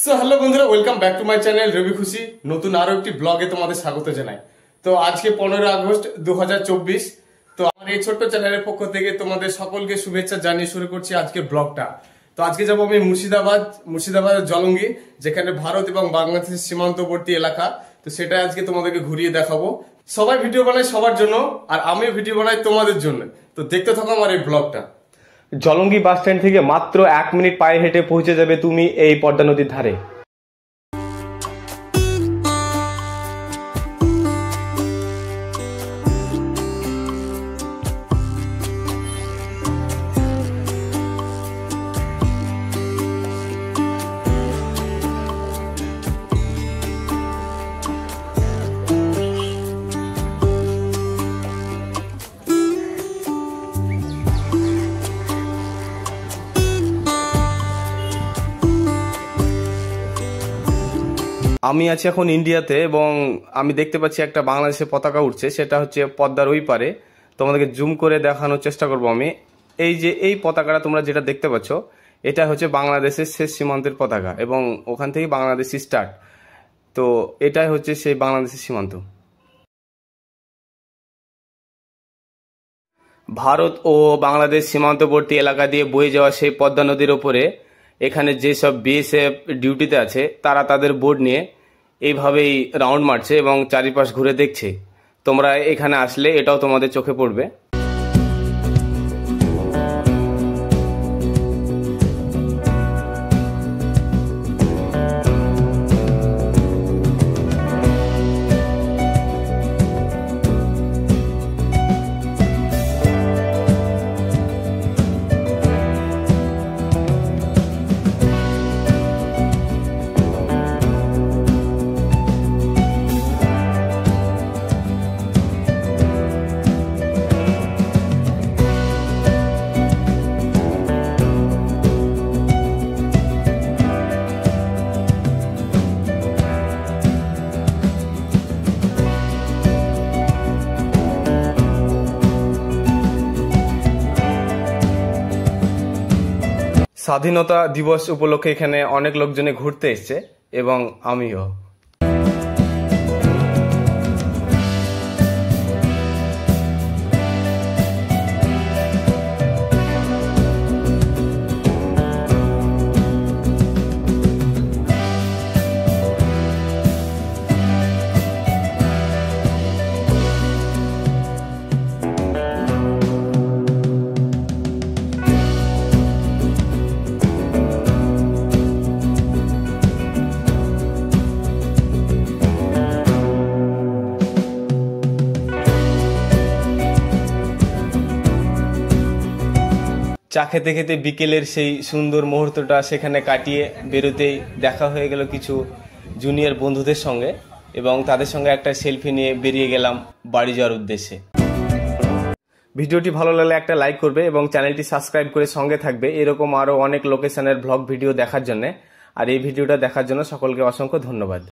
So hello বন্ধুরা, welcome back to my channel Robi Khushi. নতুন আরো একটি ব্লগে তোমাদের স্বাগত জানাই। তো আজকে 15 আগস্ট 2024। তো আমার এই ছোট্ট চ্যানেলের পক্ষ থেকে তোমাদের সকলকে শুভেচ্ছা জানিয়ে শুরু করছি আজকের ব্লগটা। তো আজকে যাবো আমি মুর্শিদাবাদের জলঙ্গি, যেখানে ভারত এবং বাংলাদেশের সীমান্তবর্তী এলাকা। তো সেটা আজকে তোমাদেরকে ঘুরিয়ে দেখাবো। সবাই ভিডিও বানায় সবার জন্য, আর আমিও ভিডিও বানাই তোমাদের জন্য। তো দেখতে থাকো আমার এই ব্লগটা। জলঙ্গি বাস স্ট্যান্ড থেকে মাত্র 1 মিনিট পায়ে হেঁটে পৌঁছে যাবে তুমি এই পদ্মা নদীর ধারে। আমি আছি এখন ইন্ডিয়াতে, এবং আমি দেখতে পাচ্ছি একটা বাংলাদেশের পতাকা উঠছে। সেটা হচ্ছে পদ্মার ওই পারে। তোমাদেরকে জুম করে দেখানোর চেষ্টা করব আমি। এই যে এই পতাকাটা তোমরা যেটা দেখতে পাচ্ছ, এটা হচ্ছে বাংলাদেশের শেষ সীমান্তের পতাকা, এবং ওখান থেকে বাংলাদেশ স্টার্ট। তো এটাই হচ্ছে সেই বাংলাদেশের সীমান্ত। ভারত ও বাংলাদেশ সীমান্তবর্তী এলাকা দিয়ে বয়ে যাওয়া সেই পদ্মা নদীর ওপরে এখানে যেসব বিএসএফ ডিউটিতে আছে তারা তাদের বোট নিয়ে এইভাবেই রাউন্ড মারছে এবং চারিপাশ ঘুরে দেখছে। তোমরা এখানে আসলে এটাও তোমাদের চোখে পড়বে। স্বাধীনতা দিবস উপলক্ষে এখানে অনেক লোকজনে ঘুরতে এসছে, এবং আমিও। চা খেতে খেতে বিকেলের সেই সুন্দর মুহূর্তটা সেখানে কাটিয়ে বেরোতেই দেখা হয়ে গেল কিছু জুনিয়র বন্ধুদের সঙ্গে, এবং তাদের সঙ্গে একটা সেলফি নিয়ে বেরিয়ে গেলাম বাড়ি যাওয়ার উদ্দেশ্যে। ভিডিওটি ভালো লাগলে একটা লাইক করবে এবং চ্যানেলটি সাবস্ক্রাইব করে সঙ্গে থাকবে এরকম আরও অনেক লোকেশনের ব্লগ ভিডিও দেখার জন্য। আর এই ভিডিওটা দেখার জন্য সকলকে অসংখ্য ধন্যবাদ।